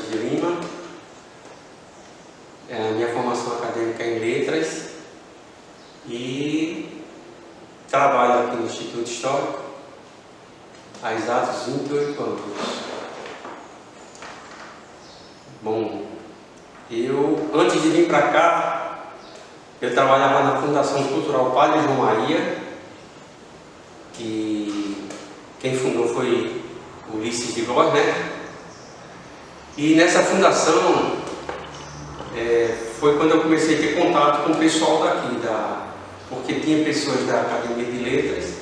Dias de Lima. A minha formação acadêmica é em Letras e trabalho aqui no Instituto Histórico há exatos 28 anos. Bom, antes de vir para cá, eu trabalhava na Fundação Cultural Padre João Maria, que quem fundou foi Ulisses de Góes, né? E nessa fundação foi quando eu comecei a ter contato com o pessoal daqui, porque tinha pessoas da Academia de Letras,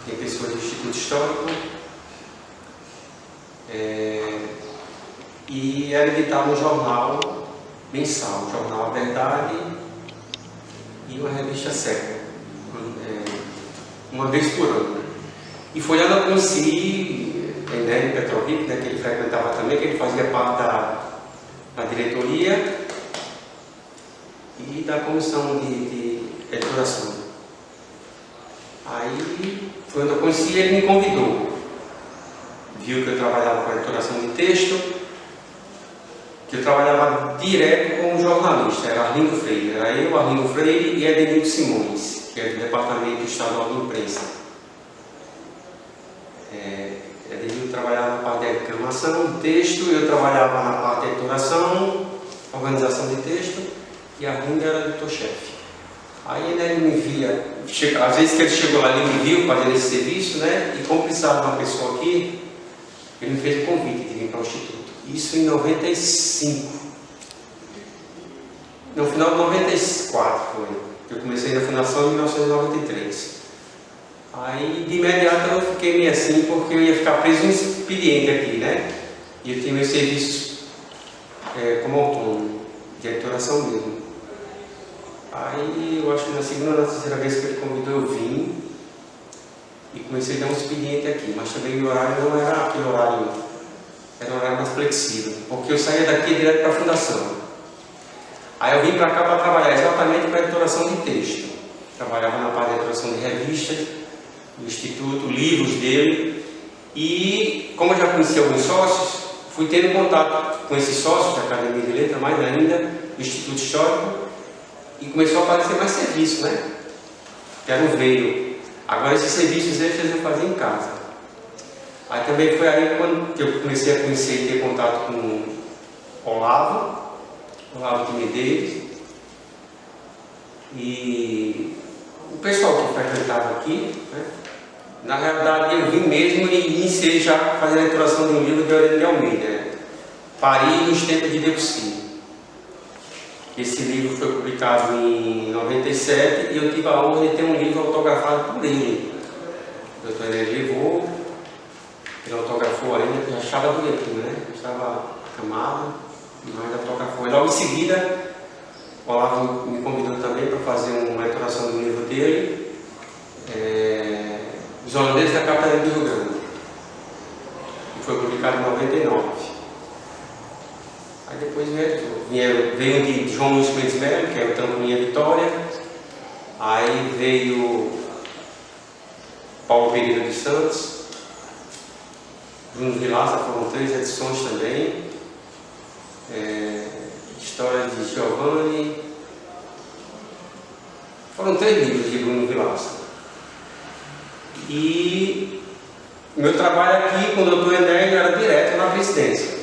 tinha pessoas do Instituto Histórico, e era editado um jornal mensal, o jornal A Verdade e uma revista Século, uma vez por ano. E foi lá que eu conheci Enélio Petrovic, né, que ele frequentava também, que ele fazia parte da diretoria e da comissão de editoração. Aí foi onde eu conheci e ele me convidou. Viu que eu trabalhava com a editoração de texto, que eu trabalhava direto com um jornalista, era Arlindo Freire. Era eu, Arlindo Freire e Edenildo Simões, que é do Departamento Estadual de Imprensa. Edenildo trabalhava na parte de declamação de texto, eu trabalhava na parte de editoração, organização de texto, e Arlindo era editor-chefe. Aí ele me via, às vezes que ele chegou lá, ele me viu fazendo esse serviço, né? E como precisava de uma pessoa aqui, ele me fez o convite de vir para o Instituto. Isso em 95. No final de 94 foi. Eu comecei na fundação em 1993. Aí de imediato eu fiquei meio assim, porque eu ia ficar preso em expediente aqui, né? E eu tinha meus serviços como autônomo, de editoração mesmo. Aí eu acho que na segunda ou na terceira vez que ele convidou eu vim e comecei a dar um expediente aqui, mas também o horário não era aquele horário, era um horário mais flexível, porque eu saía daqui direto para a fundação. Aí eu vim para cá para trabalhar exatamente para a editoração de texto. Trabalhava na parte de editoração de revistas do Instituto, livros dele, e como eu já conhecia alguns sócios, fui tendo contato com esses sócios da Academia de Letras, mais ainda do Instituto Histórico, e começou a aparecer mais serviço, né? Que era um veio. Agora esses serviços extras eu fazia em casa. Aí também foi aí quando eu comecei a conhecer e ter contato com Olavo de Medeiros, e o pessoal que frequentava aqui, né? Na realidade eu vim mesmo e iniciei já fazendo a editoração de um livro de Aurélio de Almeida, Paris nos Tempos de Debussy. Esse livro foi publicado em 97 e eu tive a honra de ter um livro autografado por ele. O doutor Enélio levou, ele autografou ainda, já estava direitinho, né? Já estava camado, mas autografou. E logo em seguida, o Olavo me convidou também para fazer uma editoração do livro dele, Os Holandeses da Capital do Rio Grande, que foi publicado em 99. Aí depois veio de João Luiz Mendes Melo, que é o Trampo Minha Vitória. Aí veio Paulo Pereira dos Santos, Bruno Vilaça, foram 3 edições também. História de Giovanni. Foram 3 livros de Bruno Vilaça. E meu trabalho aqui com o doutor Enélio era direto na presidência.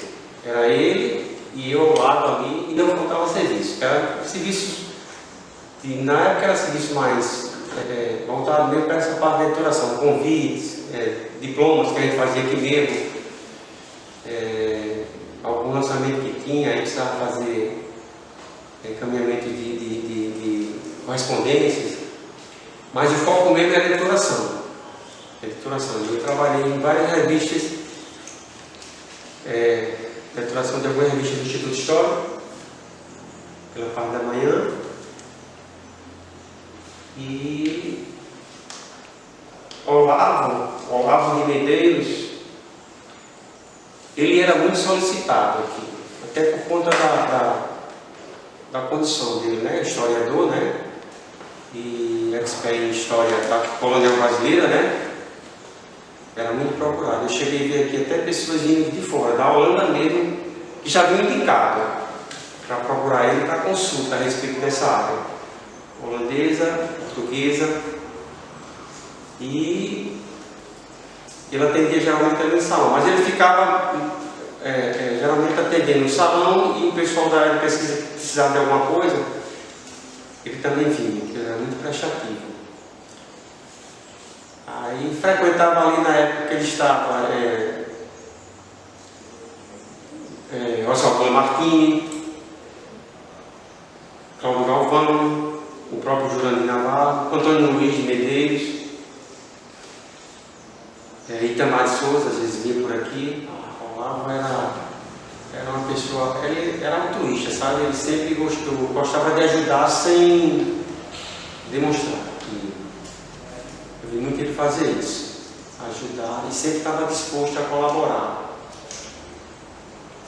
Era ele e eu ao lado ali, e não faltava serviço. Era serviço, na época era serviço mais voltado mesmo para essa parte da editoração, convites, diplomas que a gente fazia aqui mesmo, algum lançamento que tinha, aí precisava fazer encaminhamento de correspondências, mas o foco mesmo era a editoração. Eu trabalhei em várias revistas, editoração de algumas revistas do Instituto Histórico, pela parte da manhã, e Olavo de Medeiros, ele era muito solicitado aqui, até por conta da condição dele, né? Historiador, né? E expert em história da colonial brasileira, né? Era muito procurado. Eu cheguei a ver aqui até pessoas vindo de fora, da Holanda mesmo, que já haviam indicado para procurar ele para consulta a respeito dessa área, holandesa, portuguesa, e ele atendia geralmente ali no salão, mas ele ficava geralmente atendendo no salão, e o pessoal da área de pesquisa precisava de alguma coisa, ele também vinha, porque ele era muito prestativo. Aí frequentava ali na época que ele estava Oswaldo Martini, Cláudio Galvão, o próprio Jurandir Navarro, Antônio Luiz de Medeiros, Itamar de Souza, às vezes vinha por aqui. Olavo era uma pessoa, ele era altruísta, sabe? Ele sempre gostava de ajudar sem demonstrar. Eu vi muito ele fazer isso, ajudar, e sempre estava disposto a colaborar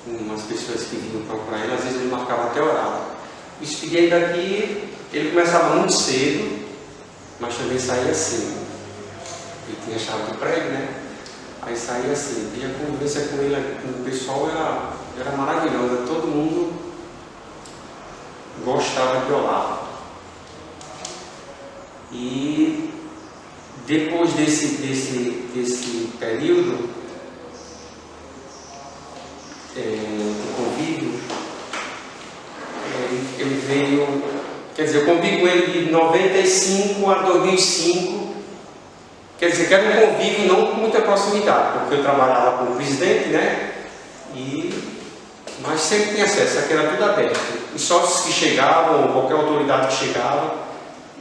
com as pessoas que vinham procurar ele. Às vezes ele marcava até horário. O expediente daqui, ele começava muito cedo, mas também saía cedo. Ele tinha chave do prédio, né? Aí saía cedo. E a convivência com ele, com o pessoal, era maravilhosa. Todo mundo gostava de Olavo. E depois desse período de convívio, ele veio, quer dizer, eu convivi com ele de 95 a 2005, quer dizer, que era um convívio não com muita proximidade, porque eu trabalhava com o presidente, né? Mas sempre tinha acesso, aqui era tudo aberto. Os sócios que chegavam, ou qualquer autoridade que chegava,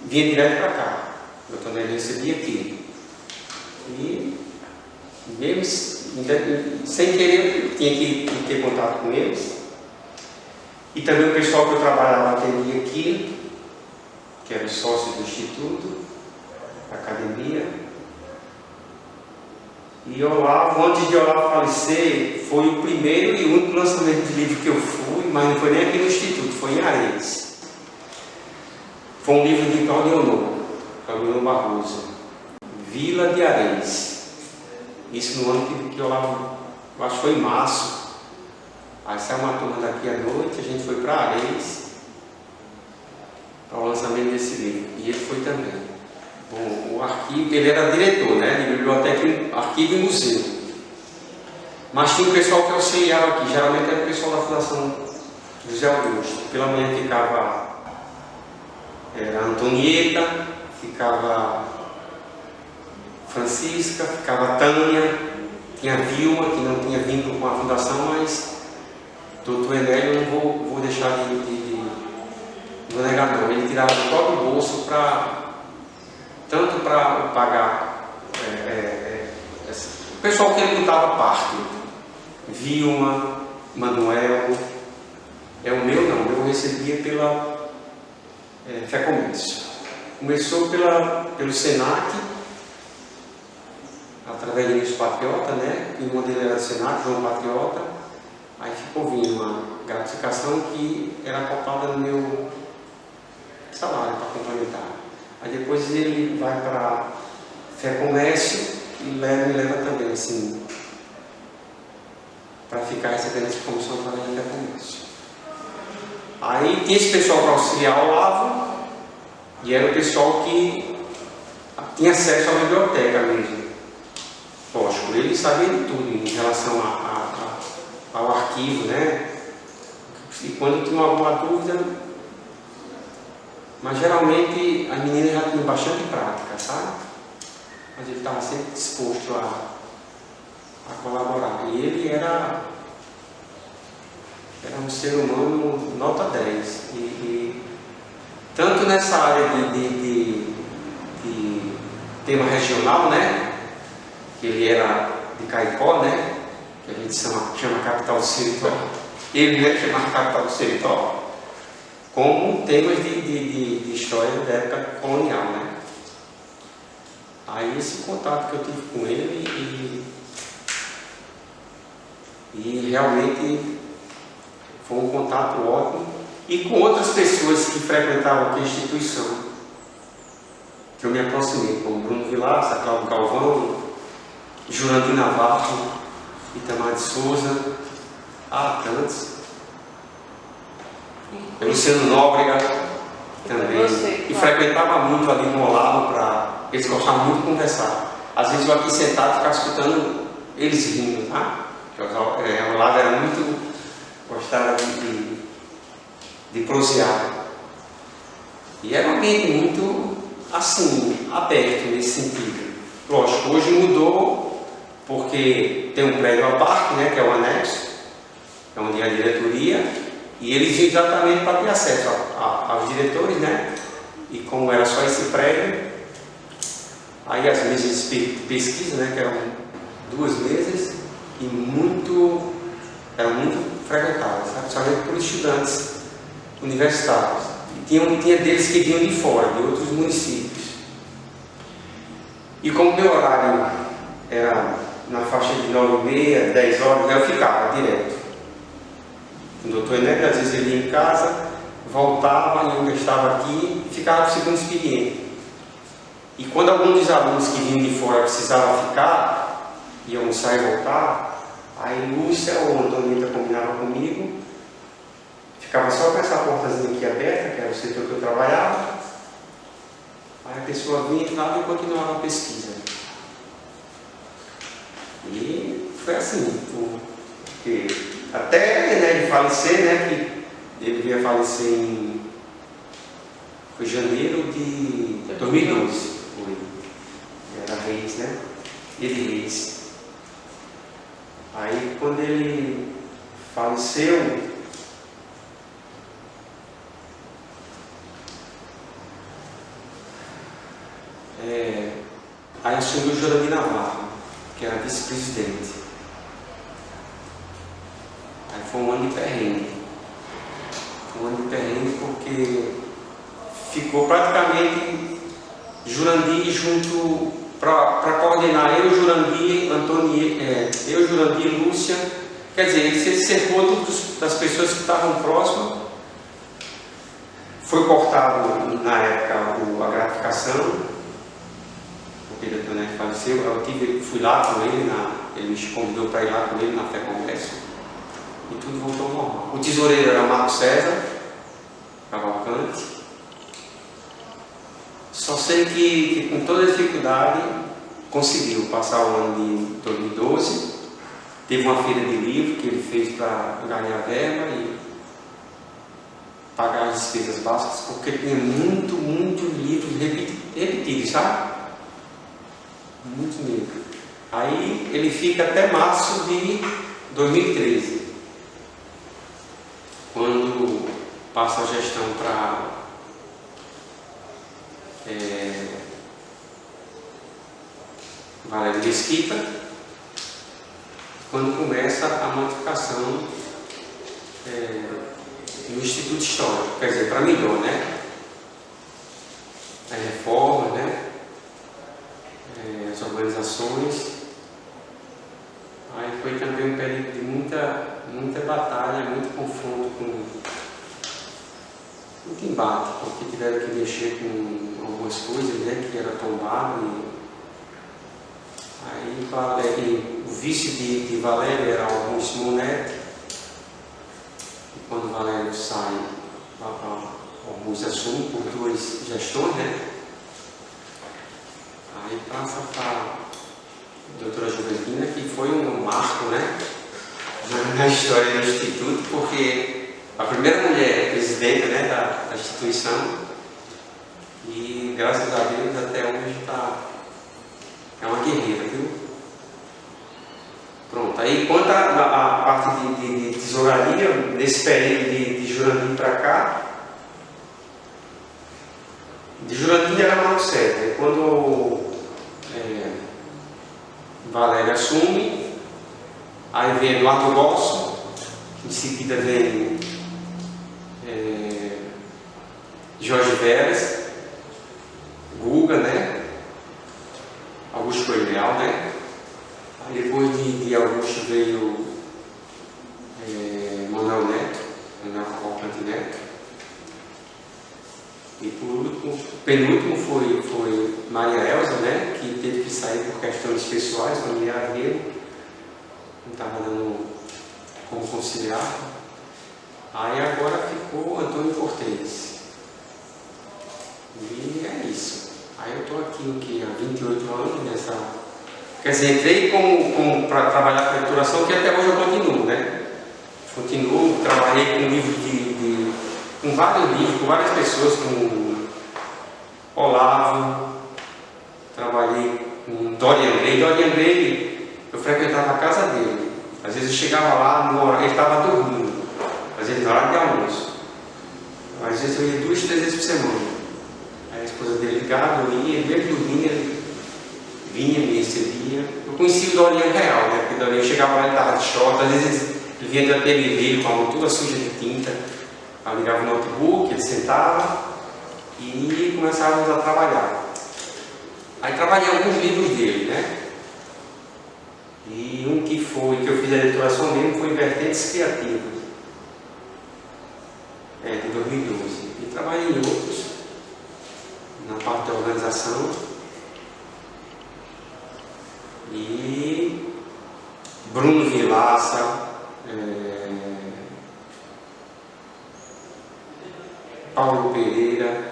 vinha direto para cá. Eu também recebia aqui. E mesmo sem querer, eu tinha que ter contato com eles. E também o pessoal que eu trabalhava atendia aqui, que era o sócio do Instituto, da academia. E Olavo, antes de Olavo falecer, foi o primeiro e único lançamento de livro que eu fui, mas não foi nem aqui no Instituto, foi em Ares. Foi um livro de Claudio Barroso, Vila de Ares. Isso no ano que Olavo, eu acho que foi em março. Aí saiu uma turma daqui à noite, a gente foi para Ares para o lançamento desse livro. E ele foi também. Bom, o arquivo, ele era diretor, né, de biblioteca, arquivo e museu. Mas tinha um pessoal que auxiliava aqui, geralmente era o pessoal da Fundação José Augusto. Pela manhã ficava a Antonieta, ficava Francisca, ficava Tânia, tinha Vilma, que não tinha vínculo com a fundação, mas doutor Enélio eu não vou deixar de negar não. Ele tirava do próprio bolso tanto para pagar o pessoal que ele botava parte. Vilma, Manuel, o meu não, o meu eu recebia pela Fecomércio. Começou pelo Senac, através de Início Patriota, né? E o modelo era do Senac, João Patriota. Aí ficou vindo uma gratificação que era acoplada no meu salário para complementar. Aí depois ele vai para Fecomércio e me leva também, assim, para ficar recebendo essa comissão para a Fecomércio. Aí tinha esse pessoal para auxiliar o Olavo, e era o pessoal que tinha acesso à biblioteca mesmo. Lógico, ele sabia de tudo em relação ao arquivo, né? E quando tinha alguma dúvida, mas geralmente as meninas já tinham bastante prática, sabe? Mas ele estava sempre disposto a colaborar. E ele era um ser humano nota 10. E tanto nessa área de tema regional, né? Que ele era de Caicó, né? Que a gente chama capital do Seritó. Ele ia chamar capital do Seritó, como temas de história da época colonial, né? Aí esse contato que eu tive com ele e realmente foi um contato ótimo, e com outras pessoas que frequentavam aqui a instituição, que eu me aproximei, como Bruno Vilaça, Cláudio Galvão, Jurandir Navarro, Itamar de Souza, Ah, tantos. Luciano Nóbrega também. E frequentava muito ali no Olavo, eles gostavam muito de conversar. Às vezes eu aqui sentado ficava escutando eles rindo, tá? O Olavo era muito, gostava de prosear. E era um ambiente muito, assim, aberto nesse sentido. Lógico, hoje mudou, porque tem um prédio à parte, né, que é o anexo, é onde é a diretoria, e eles iam exatamente para ter acesso aos diretores, né? E como era só esse prédio, aí as mesas de pesquisa, né, que eram 2 mesas, e eram muito frequentadas, sabe? Principalmente por estudantes universitários. E tinha deles que vinham de fora, de outros municípios. E como meu horário era na faixa de 9h30, 10 horas, eu ficava direto. O doutor Enéas, às vezes ele ia em casa, voltava, eu ainda estava aqui e ficava no segundo expediente. E quando algum dos alunos que vinham de fora precisava ficar, ia almoçar e voltar, aí Lúcia ou Antonieta combinava comigo, ficava só com essa portazinha aqui aberta, que era o setor que eu trabalhava, aí a pessoa vinha e lá e continuava a pesquisa. E foi assim, porque até, né, ele falecer, né, que ele veio a falecer foi janeiro de 2012, foi. Era Reis, né? Ele Reis. Aí quando ele faleceu, aí assumiu o Jurandir Navarro, que era vice-presidente. Aí foi um ano de perrengue. Um ano de perrengue porque ficou praticamente Jurandir junto para coordenar eu, Jurandir, Jurandir e Lúcia. Quer dizer, ele se cercou das pessoas que estavam próximas. Foi cortado na época a gratificação, porque o doutor Neto faleceu. Eu fui lá com ele, ele me convidou para ir lá com ele na Fé Congresso. E tudo voltou ao normal. O tesoureiro era Marco César Cavalcante. Só sei que com toda dificuldade conseguiu passar o ano de 2012. Teve uma feira de livro que ele fez para ganhar verba e pagar as despesas básicas, porque tinha muito livros repetidos, sabe? Muito mesmo. Aí ele fica até março de 2013. Quando passa a gestão para Valério Mesquita, quando começa a modificação no Instituto Histórico, quer dizer, para melhor, né? A reforma, né? As organizações. Aí foi também um período de muita batalha, muito confronto, muito embate, porque tiveram que mexer com algumas coisas, né, que era tombado. Aí o vice de Valério era Augusto Monetti. E quando Valério sai, Augusto assume por 2 gestões, né? Aí passa para a doutora Juventina, que foi um marco, né, na história do Instituto, porque a primeira mulher presidenta, né, da instituição, e graças a Deus até hoje é uma guerreira, viu? Pronto, aí quanto a parte de tesouraria, nesse período de Jurandir para cá, de Jurandir era Marco César. E quando Valério assume, aí vem Eduardo Rosso, em seguida vem Jorge Veras, Guga, né? Augusto Coelho, né? Aí depois de Augusto veio Manuel Neto, Manuel Cavalcante Neto. E por último, penúltimo foi Maria Elza, né? Que teve que sair por questões pessoais, familiares dele. Não estava dando como conciliar. Aí agora ficou Antônio Cortez. E é isso. Aí eu estou aqui há 28 anos nessa. Quer dizer, entrei para trabalhar com editoração, que até hoje eu continuo, né? Continuo, trabalhei com livros com vários livros, com várias pessoas, com Olavo, trabalhei com Dorian Gray. Dorian Gray, eu frequentava a casa dele. Às vezes eu chegava lá, ele estava dormindo, às vezes no horário de almoço. Às vezes eu ia 2, 3 vezes por semana. Aí a esposa dele ligava, eu ia, ele dormia, ele vinha, me recebia. Eu conheci o Dorian real, né? Porque o Dorian chegava lá, ele estava de short, às vezes ele vinha da TV com a mão toda suja de tinta. Aí ligava o notebook, ele sentava e começávamos a trabalhar. Aí trabalhei alguns livros dele, né? E um que eu fiz a editoração mesmo foi Vertentes Criativas, de 2012. E trabalhei em outros, na parte da organização. E Bruno Vilaça, Paulo Pereira,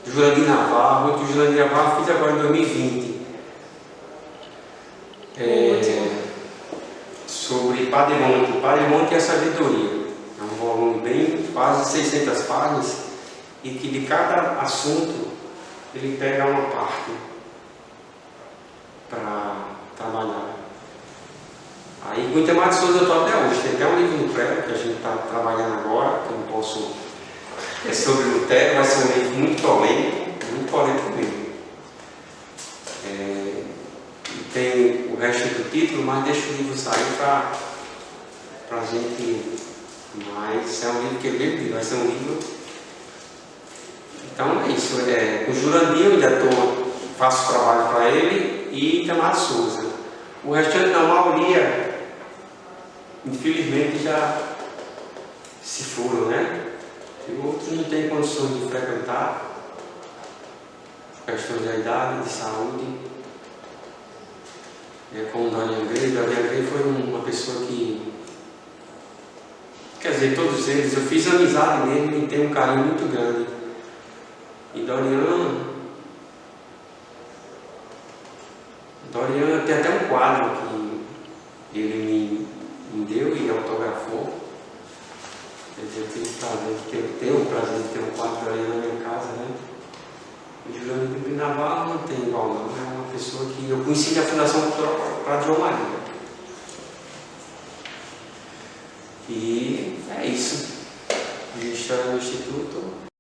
Jurandir Navarro, que o Jurandir Navarro fiz agora em 2020. Sobre Padre Monte. Padre Monte é a sabedoria. É um volume bem, quase 600 páginas, e que de cada assunto ele pega uma parte para trabalhar. Aí com o Itamar de Souza eu estou até hoje. Tem até um livro no pré que a gente está trabalhando agora, que eu não posso. É sobre Lutero, vai ser um livro muito polêmico mesmo. E tem o resto do título, mas deixa o livro sair para a gente. Mas é um livro que é bem lindo, vai ser um livro. Então é isso. O Jurandir eu ainda faço trabalho para ele e Itamar de Souza. O restante da maioria, infelizmente, já se foram, né? E outros não têm condições de frequentar, questões da idade, de saúde. Como o Dorian Gray. Dorian Gray foi uma pessoa que, quer dizer, todos eles, eu fiz amizade mesmo e tenho um carinho muito grande. E Dorian tem até um quadro que ele me deu e autografou. Eu tenho o prazer de ter um quadro aí na minha casa, né? O Jurandir Navarro não tem igual não, é uma pessoa que eu conheci da Fundação Cultural para João Maria. E é isso. A gente está no Instituto.